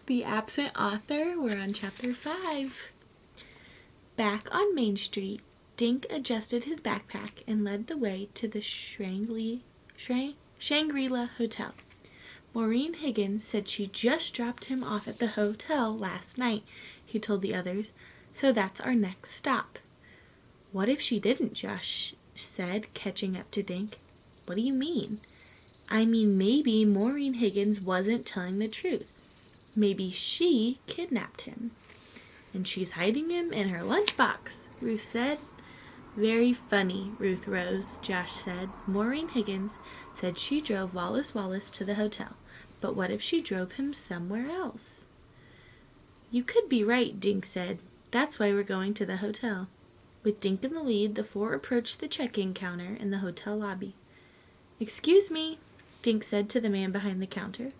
The Absent Author. We're on Chapter 5. Back on Main Street, Dink adjusted his backpack and led the way to the Shangri-La Hotel. Maureen Higgins said she just dropped him off at the hotel last night, he told the others, so that's our next stop. What if she didn't, Josh said, catching up to Dink. What do you mean? I mean, maybe Maureen Higgins wasn't telling the truth. Maybe she kidnapped him. And she's hiding him in her lunchbox, Ruth said. Very funny, Ruth Rose, Josh said. Maureen Higgins said she drove Wallace to the hotel. But what if she drove him somewhere else? You could be right, Dink said. That's why we're going to the hotel. With Dink in the lead, the four approached the check-in counter in the hotel lobby. Excuse me, Dink said to the man behind the counter.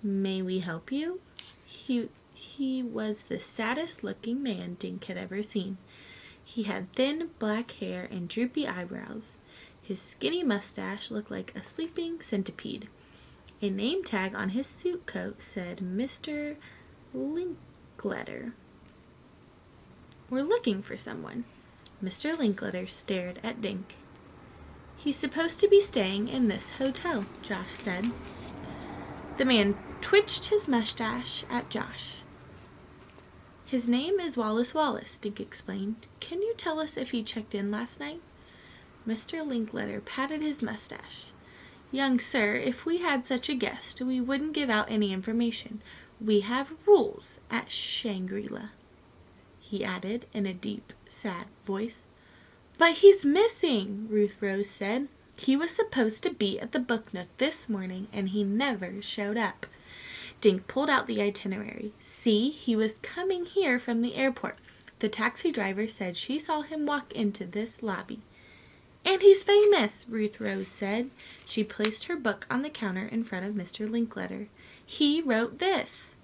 May we help you? He was the saddest-looking man Dink had ever seen. He had thin black hair and droopy eyebrows. His skinny mustache looked like a sleeping centipede. A name tag on his suit coat said Mr. Linkletter. We're looking for someone. Mr. Linkletter stared at Dink. He's supposed to be staying in this hotel, Josh said. The man twitched his mustache at Josh. His name is Wallace, Dink explained. Can you tell us if he checked in last night? Mr. Linkletter patted his mustache. Young sir, if we had such a guest, we wouldn't give out any information. We have rules at Shangri-La, he added in a deep, sad voice. But he's missing, Ruth Rose said. He was supposed to be at the Book Nook this morning, and he never showed up. Dink pulled out the itinerary. See, he was coming here from the airport. The taxi driver said she saw him walk into this lobby. And he's famous, Ruth Rose said. She placed her book on the counter in front of Mr. Linkletter. He wrote this.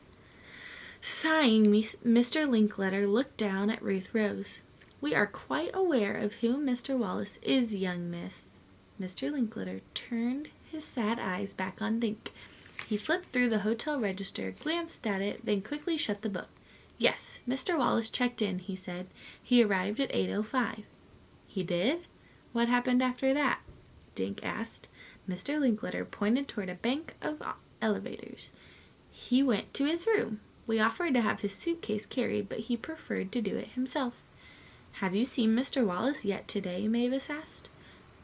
Sighing, Mr. Linkletter looked down at Ruth Rose. We are quite aware of who Mr. Wallace is, young miss. Mr. Linkletter turned his sad eyes back on Dink. He flipped through the hotel register, glanced at it, then quickly shut the book. Yes, Mr. Wallace checked in, he said. He arrived at 8:05. He did? What happened after that? Dink asked. Mr. Linkletter pointed toward a bank of elevators. He went to his room. We offered to have his suitcase carried, but he preferred to do it himself. Have you seen Mr. Wallace yet today? Mavis asked.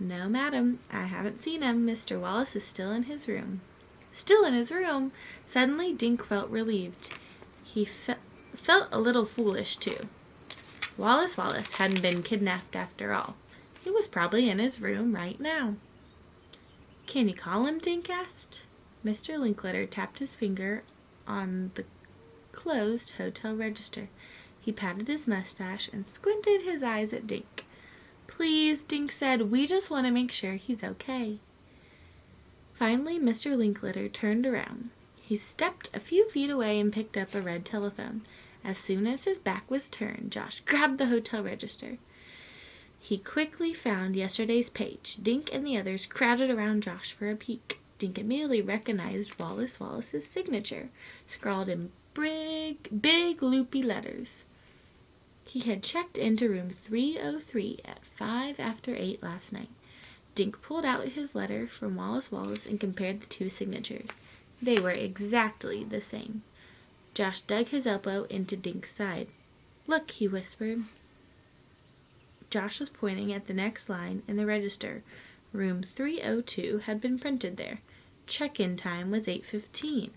No, madam, I haven't seen him. Mr. Wallace is still in his room. Still in his room? Suddenly Dink felt relieved. He felt a little foolish, too. Wallace hadn't been kidnapped after all. He was probably in his room right now. Can you call him? Dink asked. Mr. Linkletter tapped his finger on the closed hotel register. He patted his mustache and squinted his eyes at Dink. Please, Dink said, we just want to make sure he's okay. Finally, Mr. Linkletter turned around. He stepped a few feet away and picked up a red telephone. As soon as his back was turned, Josh grabbed the hotel register. He quickly found yesterday's page. Dink and the others crowded around Josh for a peek. Dink immediately recognized Wallace's signature, scrawled in big loopy letters. He had checked into room 303 at 5 after 8 last night. Dink pulled out his letter from Wallace and compared the two signatures. They were exactly the same. Josh dug his elbow into Dink's side. Look, he whispered. Josh was pointing at the next line in the register. Room 302 had been printed there. Check-in time was 8:15.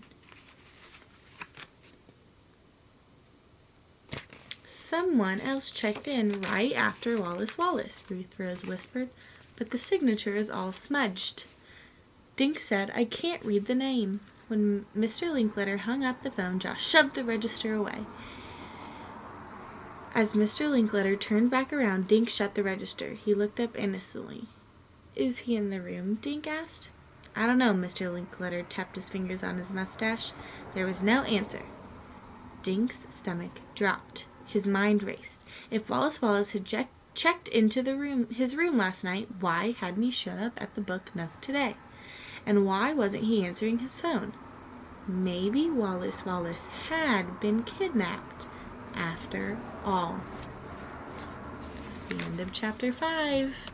Someone else checked in right after Wallace, Ruth Rose whispered, but the signature is all smudged. Dink said, I can't read the name. When Mr. Linkletter hung up the phone, Josh shoved the register away. As Mr. Linkletter turned back around, Dink shut the register. He looked up innocently. Is he in the room? Dink asked. I don't know, Mr. Linkletter tapped his fingers on his mustache. There was no answer. Dink's stomach dropped. His mind raced. If Wallace had checked into his room last night, why hadn't he shown up at the Book Nook today? And why wasn't he answering his phone? Maybe Wallace Wallace had been kidnapped after all. It's the end of chapter 5.